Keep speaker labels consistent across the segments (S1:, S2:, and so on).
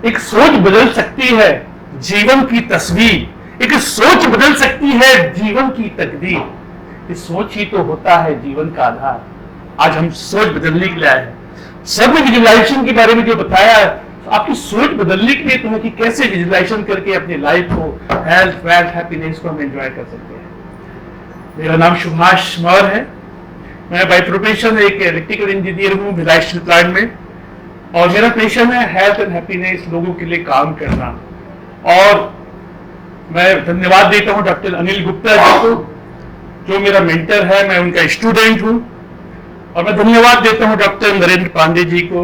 S1: एक सोच बदल सकती है जीवन की तस्वीर, एक सोच बदल सकती है जीवन की तकदीर। ये सोच ही तो होता है जीवन का आधार। आज हम सोच बदलने के लिए आए हैं। सब ने विजुअलाइजेशन के बारे में जो बताया, आपकी सोच बदलने के लिए तो है कि कैसे विजुअलाइजेशन करके अपनी लाइफ को, हेल्थ, वेल्थ, हैप्पीनेस को हम एंजॉय कर सकते हैं। मेरा नाम सुभाष मौर्य है। मैं बाय प्रोफेशन एक इलेक्ट्रिकल इंजीनियर हूँ भिलाई स्टील प्लांट में, और मेरा पैशन है हेल्थ एंड हैप्पीनेस, लोगों के लिए काम करना। और मैं धन्यवाद देता हूँ डॉक्टर अनिल गुप्ता जी को, जो मेरा मेंटर है, मैं उनका स्टूडेंट हूँ। और मैं धन्यवाद देता हूँ डॉक्टर नरेंद्र पांडे जी को,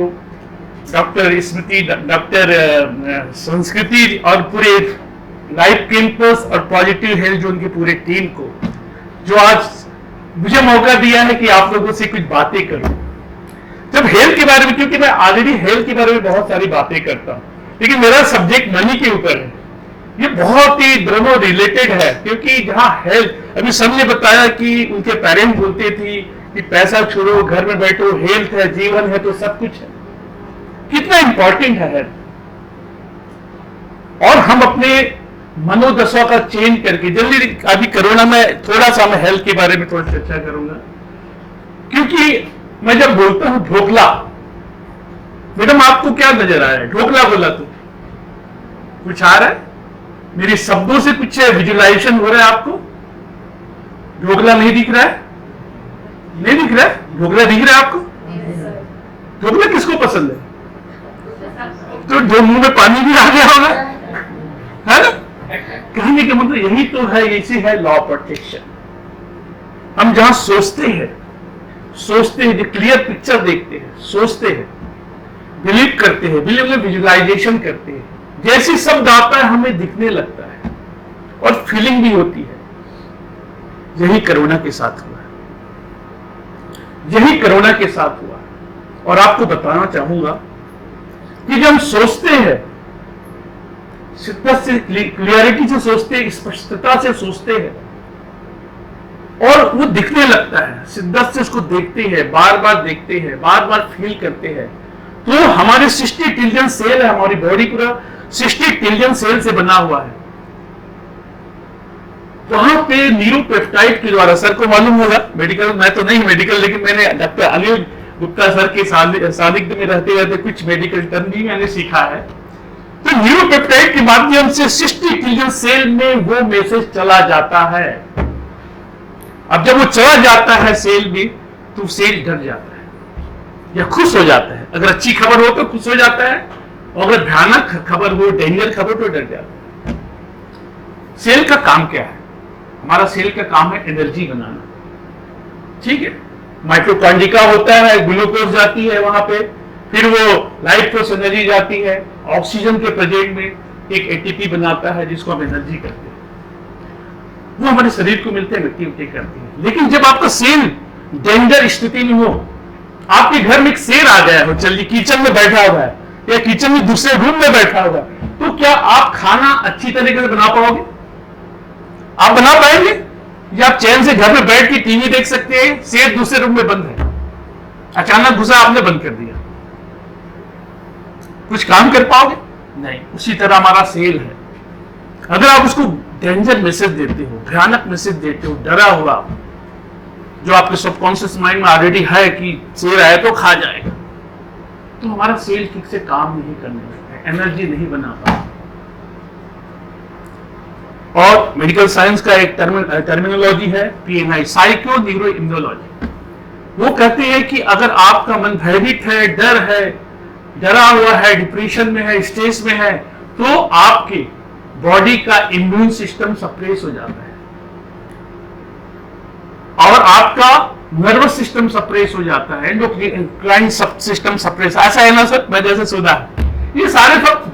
S1: डॉक्टर स्मृति, डॉक्टर संस्कृति और पूरे लाइफ कैंपस और पॉजिटिव हेल्थ जोन की पूरे टीम को, जो आज मुझे मौका दिया है कि आप लोगों से कुछ बातें करूं। जब हेल्थ के बारे में, क्योंकि मैं ऑलरेडी हेल्थ के बारे में बहुत सारी बातें करता हूं, लेकिन मेरा सब्जेक्ट मनी के ऊपर है। ये बहुत ही दोनों रिलेटेड है, क्योंकि जहां हेल्थ, अभी सब ने बताया कि उनके पेरेंट्स बोलते थे कि पैसा छोड़ो, घर में बैठो, हेल्थ है, जीवन है तो सब कुछ है। कितना इंपॉर्टेंट है हेल्थ। और हम अपने मनोदशा का चेंज करके जल्दी, अभी कोरोना में थोड़ा सा मैं हेल्थ के बारे में थोड़ा चर्चा करूंगा, क्योंकि मैं जब बोलता हूं ढोकला, मैडम आपको क्या नजर आ रहा है? ढोकला बोला तो कुछ आ रहा है? मेरे शब्दों से कुछ विजुअलाइजेशन हो रहा है आपको? ढोकला नहीं दिख रहा है? नहीं दिख रहा है? ढोकला दिख रहा है आपको? ढोकला किसको पसंद है? तो जो मुंह में पानी भी आ गया होगा, है ना? कहने का मतलब यही तो है, इसी है लॉ प्रोटेक्शन। हम जहां सोचते हैं जो क्लियर पिक्चर देखते हैं, सोचते हैं, बिलीव करते हैं, बिलीव में विजुअलाइजेशन करते हैं, जैसे शब्द आता है हमें दिखने लगता है और फीलिंग भी होती है। यही कोरोना के साथ हुआ, यही कोरोना के साथ हुआ। और आपको बताना चाहूंगा कि जब हम सोचते हैं, शिद्दत से, क्लियरिटी से सोचते हैं, स्पष्टता से सोचते हैं, और वो दिखने लगता है, शिद्दत से उसको देखते हैं, बार बार देखते हैं, बार बार फील करते हैं, तो हमारे 60 ट्रिलियन सेल है, हमारी बॉडी पूरा 60 ट्रिलियन सेल से बना हुआ है। वहां पे न्यूरोपेप्टाइड के द्वारा, सर को मालूम होगा, मेडिकल, मैं तो नहीं मेडिकल, लेकिन मैंने डॉक्टर अनिल गुप्ता सर के सानिध्य में रहते रहते कुछ मेडिकल टर्म भी मैंने सीखा है। तो न्यूरोपेप्टाइड के माध्यम से 60 ट्रिलियन सेल में वो मैसेज चला जाता है। अब जब वो चला जाता है सेल में, तो सेल डर जाता है या खुश हो जाता है। अगर अच्छी खबर हो तो खुश हो जाता है, और अगर भयानक खबर हो, डेंजर खबर, तो डर जाता है। सेल का काम क्या है? हमारा सेल का काम है एनर्जी बनाना, ठीक है? माइटोकॉन्ड्रिया होता है, ग्लूकोज जाती है वहां पे, फिर वो लाइफ फोर्स एनर्जी जाती है, ऑक्सीजन के प्रेजेंट में एक एटीपी बनाता है जिसको हम एनर्जी करते हैं, वो हमारे शरीर को मिलते हैं, एक्टिविटी करती है। लेकिन जब आपका सेल डेंजर स्थिति में हो, आपके घर में एक शेर आ गया हो, चलिए किचन में बैठा हुआ है या किचन में दूसरे रूम में बैठा हुआ है, तो क्या आप खाना अच्छी तरीके से बना पाओगे? आप बना पाएंगे? या आप चैन से घर में बैठ के टीवी देख सकते हैं, शेर दूसरे रूम में बंद है, अचानक घुसा, आपने बंद कर दिया, कुछ काम कर पाओगे? नहीं। उसी तरह हमारा सेल है। अगर आप उसको डेंजर मैसेज देते हो, भयानक मैसेज देते हो, डरा हुआ, जो आपके सबकॉन्शियस माइंड में ऑलरेडी है कि शेर आए तो खा जाएगा, तो हमारा सेल ठीक से काम नहीं करने लगता है, एनर्जी नहीं बना पाता। और मेडिकल साइंस का एक टर्मिनोलॉजी है PNI, साइको न्यूरो इम्यूनोलॉजी। वो कहते हैं कि अगर आपका मन भयभीत है, डर है, डरा हुआ है, डिप्रेशन में है, स्ट्रेस में है, तो आपके बॉडी का इम्यून सिस्टम सप्रेस हो जाता है और आपका नर्वस सिस्टम सप्रेस हो जाता है, एंडोक्राइन सिस्टम सप्रेस, ऐसा है ना सर? मैं जैसे सुना है, ये सारे सब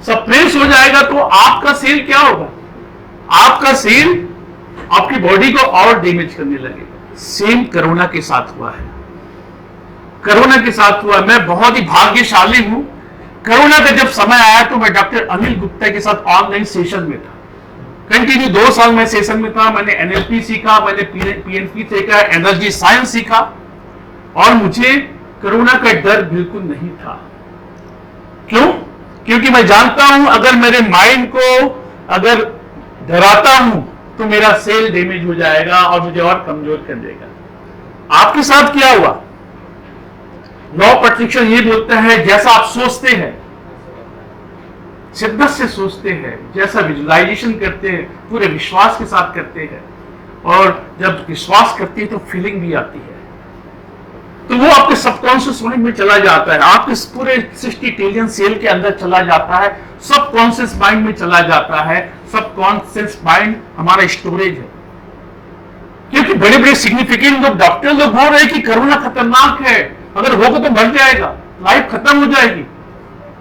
S1: सप्रेस हो जाएगा, तो आपका सेल क्या होगा? आपका सेल आपकी बॉडी को और डैमेज करने लगेगा। सेम कोरोना के साथ हुआ है, कोरोना के साथ हुआ। मैं बहुत ही भाग्यशाली हूं, कोरोना का जब समय आया तो मैं डॉक्टर अनिल गुप्ता के साथ ऑनलाइन सेशन में था, कंटिन्यू 2 साल में सेशन में था। मैंने NLP सीखा, मैंने PNP सीखा, एनर्जी साइंस सीखा, और मुझे कोरोना का डर बिल्कुल नहीं था। क्यों? क्योंकि मैं जानता हूं अगर मेरे माइंड को अगर डराता हूं तो मेरा सेल डैमेज हो जाएगा और मुझे और कमजोर कर देगा। आपके साथ क्या हुआ? लॉ ऑफ अट्रैक्शन ये बोलता है जैसा आप सोचते हैं, शिद्दत से सोचते हैं, जैसा विजुअलाइजेशन करते हैं, पूरे विश्वास के साथ करते हैं, और जब विश्वास करते हैं तो फीलिंग भी आती है, तो वो आपके सबकॉन्शियस माइंड में चला जाता है, आपके पूरे 60 ट्रिलियन सेल के अंदर चला जाता है, सबकॉन्शियस माइंड में चला जाता है। सबकॉन्शियस माइंड हमारा स्टोरेज है। क्योंकि बड़े बड़े सिग्निफिकेंट लोग, डॉक्टर लोग बोल रहे हैं कि कोरोना खतरनाक है, अगर होगा तो मर जाएगा, लाइफ खत्म हो जाएगी।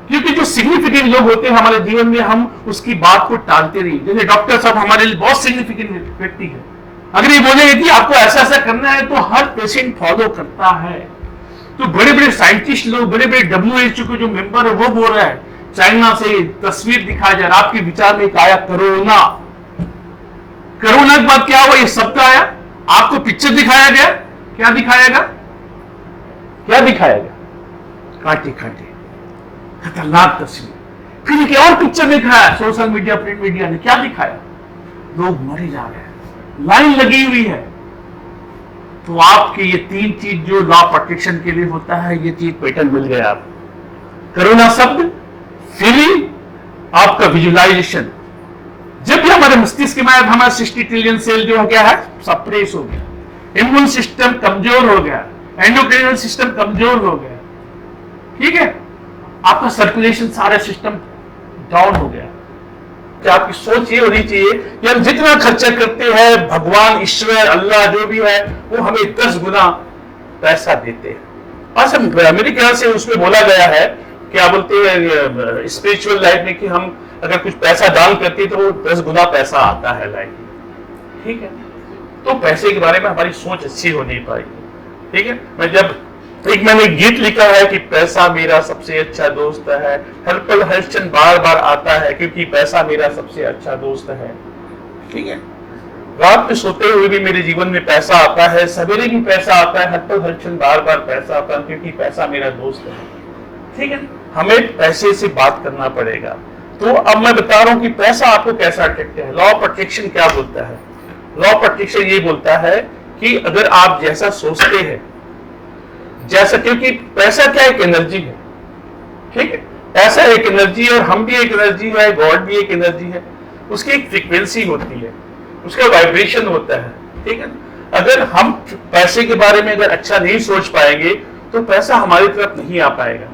S1: क्योंकि जो सिग्निफिकेंट लोग होते हैं हमारे जीवन में, हम उसकी बात को टालते नहीं। जैसे डॉक्टर साहब हमारे लिए बहुत सिग्निफिकेंट व्यक्ति है, अगर ये बोलेंगे कि आपको ऐसा ऐसा करना है तो हर पेशेंट फॉलो करता है। तो बड़े बड़े साइंटिस्ट लोग, बड़े बड़े WHO के जो मेंबर है वो बोल रहा है, चाइना से तस्वीर दिखाया जा रहा है, आपके विचार में आया कोरोना, कोरोना के बाद क्या हुआ, ये शब्द आया, आपको पिक्चर दिखाया गया, क्या दिखाया गया, क्या दिखाया गया, कांटे कांटे खतरनाक तस्वीर। फिर एक और पिक्चर दिखाया सोशल मीडिया, प्रिंट मीडिया ने, क्या दिखाया, लोग मरे जा रहे हैं, लाइन लगी हुई है। तो आपके ये 3 चीज जो लॉ ऑफ अट्रैक्शन के लिए होता है, ये चीज पैटर्न मिल गया आपको। कोरोना शब्द, फीलिंग, आपका विजुअलाइजेशन। जब भी हमारे मस्तिष्क में हमारा 60 ट्रिलियन सेल जो है क्या है, सप्रेस हो गया, इम्यून सिस्टम कमजोर हो गया, एंडोक्राइनल सिस्टम कमजोर हो गया, ठीक है, आपका सर्कुलेशन सारा सिस्टम डाउन हो गया। तो आपकी सोच ये होनी चाहिए कि हम जितना खर्चा करते हैं, भगवान, ईश्वर, अल्लाह जो भी है, वो हमें 10 गुना पैसा देते हैं। और मेरे ख्याल से उसमें बोला गया है, क्या बोलते हैं स्पिरिचुअल लाइफ में, कि हम अगर कुछ पैसा दान करते हैं तो वो 10 गुना पैसा आता है लाइफ में, ठीक है। तो पैसे के बारे में हमारी सोच अच्छी हो नहीं पाएगी, ठीक है। मैंने गीत लिखा है कि पैसा मेरा सबसे अच्छा दोस्त है, हर पल हर क्षण बार बार आता है, क्योंकि पैसा मेरा सबसे अच्छा दोस्त है, ठीक है। रात में सोते हुए भी मेरे जीवन में पैसा आता है, सवेरे भी पैसा आता है, हर पल हर क्षण बार बार पैसा आता है, क्योंकि पैसा मेरा दोस्त है, ठीक है। हमें पैसे से बात करना पड़ेगा। तो अब मैं बता रहा हूं कि पैसा आपको कैसा अट्रैक्ट है। लॉ ऑफ अट्रैक्शन क्या बोलता है? लॉ ऑफ अट्रैक्शन ये बोलता है कि अगर आप जैसा सोचते हैं, जैसा, क्योंकि पैसा क्या, एक एनर्जी है, ठीक है, पैसा एक एनर्जी है, और हम भी एक एनर्जी है, गॉड भी एक एनर्जी है, उसकी एक फ्रीक्वेंसी होती है, उसका वाइब्रेशन होता है, ठीक है। अगर हम पैसे के बारे में अगर अच्छा नहीं सोच पाएंगे तो पैसा हमारी तरफ नहीं आ पाएगा।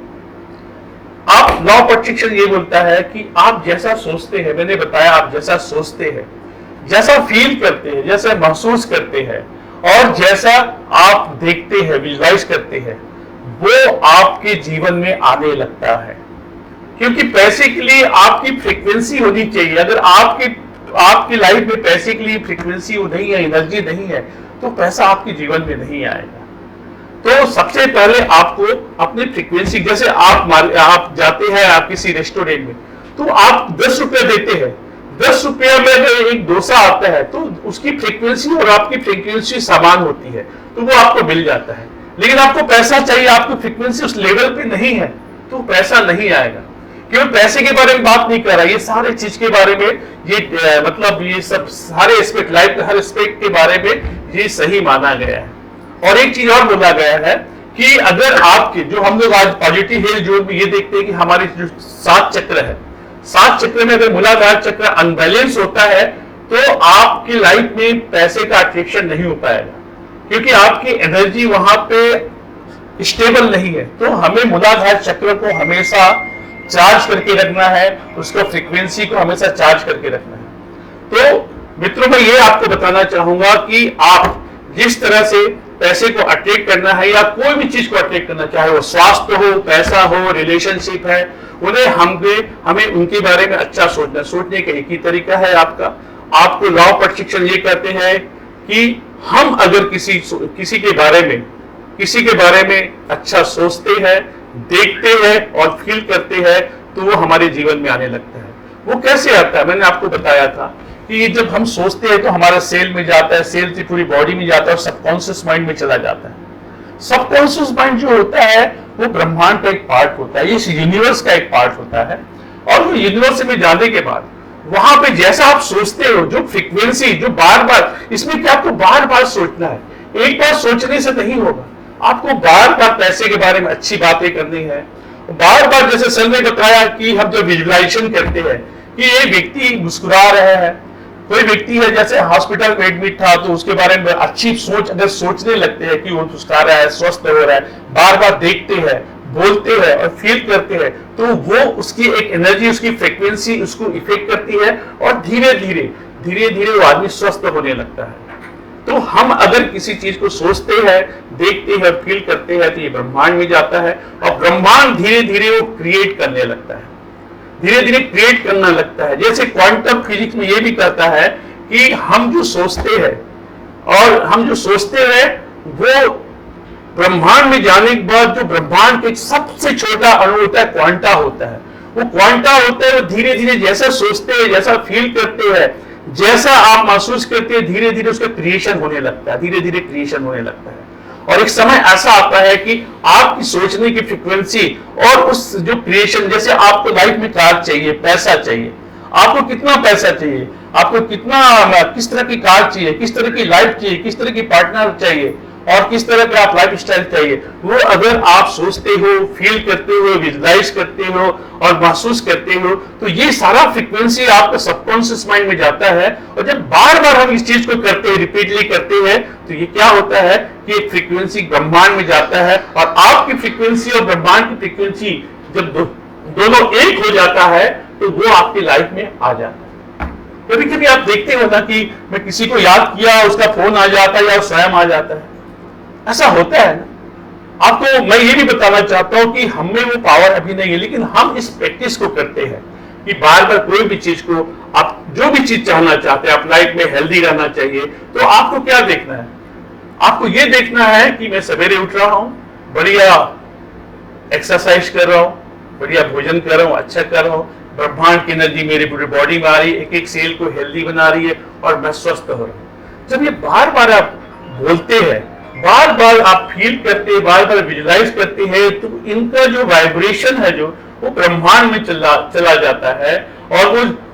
S1: आप लॉ ऑफ अट्रैक्शन ये बोलता है कि आप जैसा सोचते हैं, मैंने बताया, आप जैसा सोचते हैं, जैसा फील करते हैं, जैसा महसूस करते हैं, और जैसा आप देखते हैं, विजुअलाइज करते हैं, वो आपके जीवन में आने लगता है। क्योंकि पैसे के लिए आपकी फ्रीक्वेंसी होनी चाहिए। अगर आपकी लाइफ में पैसे के लिए फ्रीक्वेंसी नहीं है, एनर्जी नहीं है, तो पैसा आपके जीवन में नहीं आएगा। तो सबसे पहले आपको अपनी फ्रीक्वेंसी, जैसे आप जाते हैं आप किसी रेस्टोरेंट में, तो आप 10 रुपए देते हैं, 10 रुपया में अगर एक डोसा आता है तो उसकी फ्रीक्वेंसी और आपकी फ्रीक्वेंसी समान होती है, तो वो आपको मिल जाता है। लेकिन आपको पैसा चाहिए, आपकी फ्रीक्वेंसी उस लेवल पे नहीं है, तो पैसा नहीं आएगा। क्यों? पैसे के बारे में बात नहीं कर रहा, ये सारे चीज के बारे में, ये मतलब ये सब सारे एस्पेक्ट, लाइफ के हर एस्पेक्ट के बारे में ये सही माना गया है। और एक चीज और बोला गया है कि अगर आपके, जो हम लोग आज पॉजिटिव हेल्थ जोन में ये देखते हैं कि हमारे जो 7 चक्र है, 7 चक्र में अगर मूलाधार चक्र अनबैलेंस होता है तो आपकी लाइफ में पैसे का अट्रैक्शन नहीं हो पाएगा, क्योंकि आपकी एनर्जी वहां पे स्टेबल नहीं है। तो हमें मूलाधार चक्र को हमेशा चार्ज करके रखना है, उसको फ्रीक्वेंसी को हमेशा चार्ज करके रखना है। तो मित्रों, मैं ये आपको बताना चाहूंगा कि आप जिस तरह से पैसे को अट्रैक्ट करना है, या कोई भी चीज को अट्रैक्ट करना, चाहे वो स्वास्थ्य हो, पैसा हो, रिलेशनशिप है, उन्हें हमें उनके बारे में अच्छा सोचने का एक ही तरीका है आपको लॉ ऑफ अट्रैक्शन ये कहते हैं कि हम अगर किसी के बारे में अच्छा सोचते हैं, देखते हैं और फील करते हैं, तो वो हमारे जीवन में आने लगता है। वो कैसे आता है? मैंने आपको बताया था कि जब हम सोचते हैं तो हमारा सेल में जाता है, सेल से पूरी बॉडी में जाता है और सबकॉन्शियस माइंड में चला जाता है। सबकॉन्शियस माइंड जो होता है वो ब्रह्मांड का एक पार्ट होता है, ये यूनिवर्स का एक पार्ट होता है। और वो यूनिवर्स में जाने के बाद वहां पे जैसा आप सोचते हो, जो फ्रीक्वेंसी, जो बार बार, इसमें क्या आपको बार बार सोचना है, एक बार सोचने से नहीं होगा, आपको बार बार पैसे के बारे में अच्छी बातें करनी है। बार बार, जैसे सर ने बताया कि हम जो विजुअलाइजेशन करते हैं कि ये व्यक्ति मुस्कुरा रहे हैं, कोई व्यक्ति है जैसे हॉस्पिटल में एडमिट था तो उसके बारे में अच्छी सोच अगर सोचने लगते हैं कि वो मुस्कुरा रहा है, स्वस्थ हो रहा है, बार बार देखते हैं, बोलते हैं और फील करते हैं, तो वो उसकी एक एनर्जी, उसकी फ्रीक्वेंसी उसको इफेक्ट करती है और धीरे धीरे वो आदमी स्वस्थ होने लगता है। तो हम अगर किसी चीज को सोचते हैं, देखते हैं, फील करते हैं, तो ये ब्रह्मांड में जाता है और ब्रह्मांड धीरे धीरे वो क्रिएट करने लगता है, धीरे धीरे क्रिएट करना लगता है। जैसे क्वांटम फिजिक्स में ये भी कहता है कि हम जो सोचते हैं और हम जो सोचते हैं वो ब्रह्मांड में जाने के बाद जो ब्रह्मांड के सबसे छोटा अणु होता है, क्वांटा होता है, वो क्वांटा होता है, वो धीरे धीरे जैसा सोचते हैं, जैसा फील करते हैं, जैसा आप महसूस करते हैं, धीरे धीरे उसका क्रिएशन होने लगता है, धीरे धीरे क्रिएशन होने लगता है। और एक समय ऐसा आता है कि आपकी सोचने की फ्रीक्वेंसी और उस जो क्रिएशन, जैसे आपको लाइफ में कार चाहिए, पैसा चाहिए, आपको कितना पैसा चाहिए, आपको कितना, किस तरह की कार चाहिए, किस तरह की लाइफ चाहिए, किस तरह की पार्टनर चाहिए और किस तरह का आप लाइफ स्टाइल चाहिए, वो अगर आप सोचते हो, फील करते हो, विजुलाइज करते हो और महसूस करते हो, तो ये सारा फ्रीक्वेंसी आपका सबकॉन्शियस माइंड में जाता है। और जब बार बार हम इस चीज को करते हैं, रिपीटली करते हैं, तो ये क्या होता है कि एक फ्रीक्वेंसी ब्रह्मांड में जाता है और आपकी फ्रीक्वेंसी और ब्रह्मांड की फ्रीक्वेंसी जब दोनों एक हो जाता है तो वो आपकी लाइफ में आ जाता है। कभी कभी आप देखते हो ना कि मैं किसी को याद किया, उसका फोन आ जाता है या स्वयं आ जाता है, ऐसा होता है ना। आपको मैं ये भी बताना चाहता हूं कि हमें वो पावर अभी नहीं है, लेकिन हम इस प्रैक्टिस को करते हैं कि बार बार कोई भी चीज को, आप जो भी चीज चाहना चाहते हैं, आप लाइफ में हेल्दी रहना चाहिए, तो आपको क्या देखना है, आपको ये देखना है कि मैं सवेरे उठ रहा हूं, बढ़िया एक्सरसाइज कर रहा हूं, बढ़िया भोजन कर रहा हूं, अच्छा कर रहा हूं, ब्रह्मांड की एनर्जी मेरी पूरी बॉडी में आ रही है, एक एक सेल को हेल्दी बना रही है और मैं स्वस्थ हो रहा हूं। जब ये बार बार आप बोलते हैं, बार बार आप फील करते हैं, बार बार विजुलाइज करते हैं, तो इनका जो वाइब्रेशन है जो वो ब्रह्मांड में चला जाता है और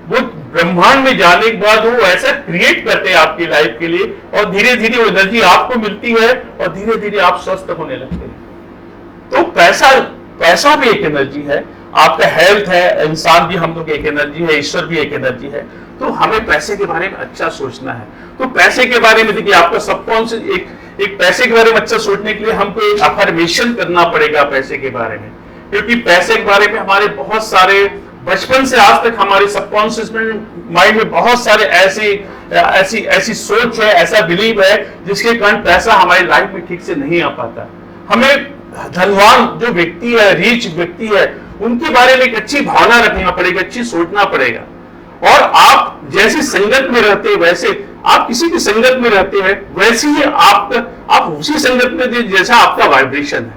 S1: वो ब्रह्मांड में जाने के बाद वो ऐसा क्रिएट करते हैं आपकी लाइफ के लिए और धीरे धीरे वो एनर्जी आपको मिलती है और धीरे धीरे आप स्वस्थ होने लगते हैं। तो पैसा भी एक एनर्जी है, आपका हेल्थ है, इंसान भी हम लोग एक एनर्जी है, ईश्वर भी एक एनर्जी है। तो हमें पैसे के बारे में अच्छा सोचना है। तो पैसे के बारे में देखिए, आपका सबकॉन्शियस एक पैसे के बारे में अच्छा सोचने के लिए हमको एक अफर्मेशन करना पड़ेगा पैसे के बारे में, क्योंकि पैसे के बारे में हमारे बहुत सारे बचपन से आज तक हमारे सबकॉन्शियस माइंड में बहुत सारे ऐसी सोच है, ऐसा बिलीव है जिसके कारण पैसा हमारी लाइफ में ठीक से नहीं आ पाता। हमें धनवान जो व्यक्ति है, रीच व्यक्ति है, उनके बारे में एक अच्छी भावना रखना पड़ेगा, अच्छी सोचना पड़ेगा। और आप जैसी संगत में रहते हैं, वैसे आप किसी की संगत में रहते हैं, वैसे ही आप उसी संगत में जैसा आपका वाइब्रेशन है।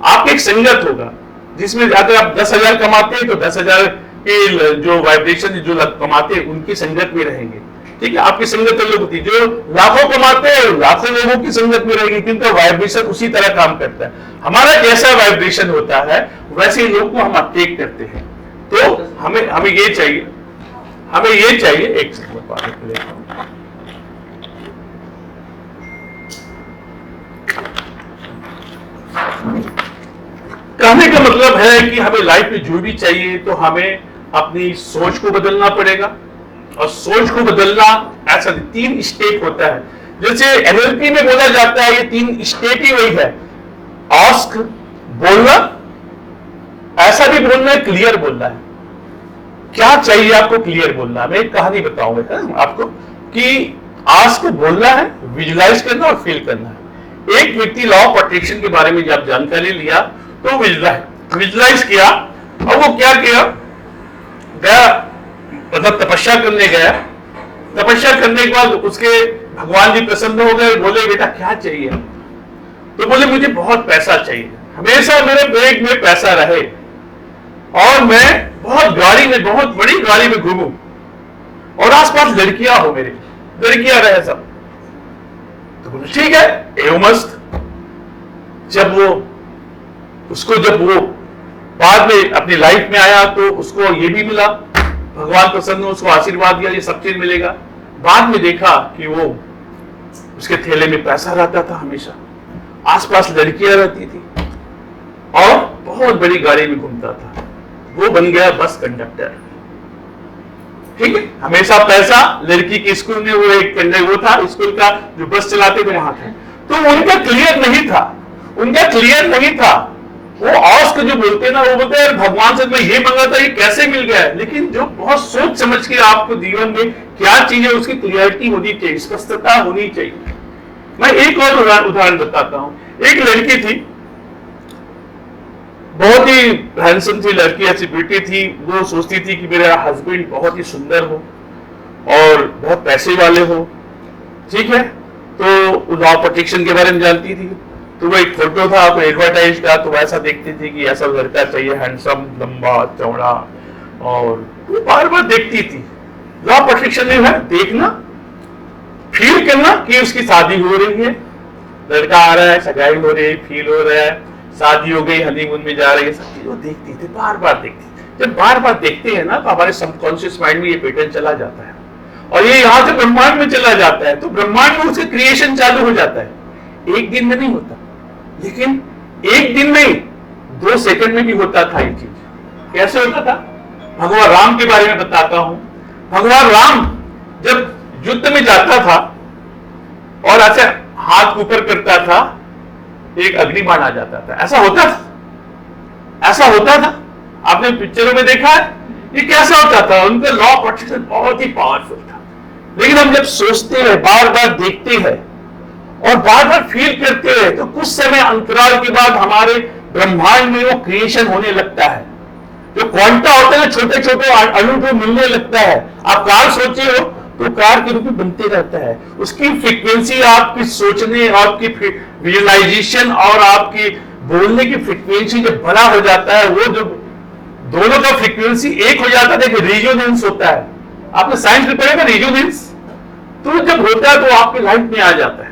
S1: आपकी एक संगत होगा जिसमें अगर आप 10,000 कमाते हैं तो 10,000 के जो वाइब्रेशन जो कमाते हैं उनकी संगत में रहेंगे, ठीक है। आपकी संगत लोग होती है, जो लाखों कमाते हैं लाखों लोगों की संगत में रहेगी, क्योंकि वाइब्रेशन उसी तरह काम करता है। हमारा जैसा वाइब्रेशन होता है वैसे लोग को हम अट्रैक्ट करते हैं। तो हमें ये चाहिए एक कहने का मतलब है कि हमें लाइफ में जो भी चाहिए तो हमें अपनी सोच को बदलना पड़ेगा। और सोच को बदलना ऐसा 3 स्टेप होता है, जैसे एनएलपी में बोला जाता है, ये 3 स्टेप ही वही है। आस्क, बोलना, ऐसा भी बोलना है, क्लियर बोलना है। क्या चाहिए आपको, क्लियर बोलना। मैं एक कहानी बताऊंगा आपको कि आस्क बोलना है, विजुलाइज करना और फील करना है। एक व्यक्ति लॉ ऑफ अट्रैक्शन के बारे में जब जानकारी लिया तो विजुलाइज किया और वो क्या किया, गया मतलब तपस्या करने गया। तपस्या करने के बाद उसके भगवान जी प्रसन्न हो गए, बोले बेटा क्या चाहिए, तो बोले मुझे बहुत पैसा चाहिए, हमेशा मेरे बैग में पैसा रहे और मैं बहुत बड़ी गाड़ी में घूमूं और आसपास लड़कियां हो, मेरे लड़कियां रहे सब। तो बोले ठीक है, एवं मस्त। जब वो बाद में अपनी लाइफ में आया तो उसको ये भी मिला, भगवान प्रसन्न हो, उसको आशीर्वाद दिया, ये सब चीज मिलेगा। बाद में देखा कि वो उसके थैले में पैसा रहता था, हमेशा आसपास लड़कियां रहती थी और बहुत बड़ी गाड़ी में घूमता था। वो बन गया बस कंडक्टर। ठीक है, हमेशा पैसा, लड़की के स्कूल में वो एक वो था, स्कूल का जो बस चलाते थे वहां थे। तो उनका क्लियर नहीं था, वो औस को जो बोलते हैं ना, वो बोलते हैं भगवान से मैं ये मांगा था, ये कैसे मिल गया है। लेकिन जो बहुत सोच समझ के आपको जीवन में क्या चीज है उसकी क्लियरिटी होनी चाहिए, स्पष्टता होनी चाहिए। मैं एक और उदाहरण बताता हूं। एक लड़की थी, बहुत ही हैंडसम थी लड़की, ऐसी ब्यूटी थी। वो सोचती थी कि मेरा हस्बैंड बहुत ही सुंदर हो और बहुत पैसे वाले हो। ठीक है, तो लॉ प्रोटेक्शन के बारे में जानती थी। तो वो एक फोटो था आपको एडवर्टाइज का, तो वैसा देखती थी कि ऐसा लड़का चाहिए, हैंडसम, लंबा चौड़ा, और वो बार बार देखती थी। लॉ प्रोटेक्शन में है देखना, फील करना कि उसकी शादी हो रही है, लड़का आ रहा है, सगाई हो रही है, फील हो रहा है, शादी हो गई, हनीमून में जा रही है, सब चीज वो देखती थी, बार बार देखती। जब बार बार देखते हैं ना तो हमारे सबकॉन्शियस माइंड में ये पैटर्न चला जाता है और ये यहाँ से ब्रह्मांड में चला जाता है। तो ब्रह्मांड में उसका क्रिएशन चालू हो जाता है। एक दिन में नहीं होता, लेकिन एक दिन नहीं 2 सेकंड में भी होता था ये चीज। कैसे होता था? भगवान राम के बारे में बताता हूं। भगवान राम जब युद्ध में जाता था और ऐसे हाथ ऊपर करता था, एक अग्निबाण आ जाता था। ऐसा होता था। आपने पिक्चरों में देखा है ये कैसा होता था। उनका लॉ प्रोटेक्शन बहुत ही पावरफुल था। लेकिन हम जब सोचते हैं, बार बार देखते हैं और बार बार फील करते हैं, तो कुछ समय अंतराल के बाद हमारे ब्रह्मांड में वो क्रिएशन होने लगता है। जो क्वांटा होता है, छोटे छोटे अणु को मिलने लगता है। आप कार सोचे हो तो कार के रूप में बनते रहता है। उसकी फ्रीक्वेंसी, आपकी सोचने, आपकी विजुअलाइजेशन और आपकी बोलने की फ्रीक्वेंसी जब बड़ा हो जाता है, वो जो दोनों का फ्रीक्वेंसी एक हो जाता है, देखिए रेजोनेंस होता है। आपने साइंस में पढ़ेगा रेजोनेंस, तो जब होता है तो आपकी लाइफ में आ जाता है।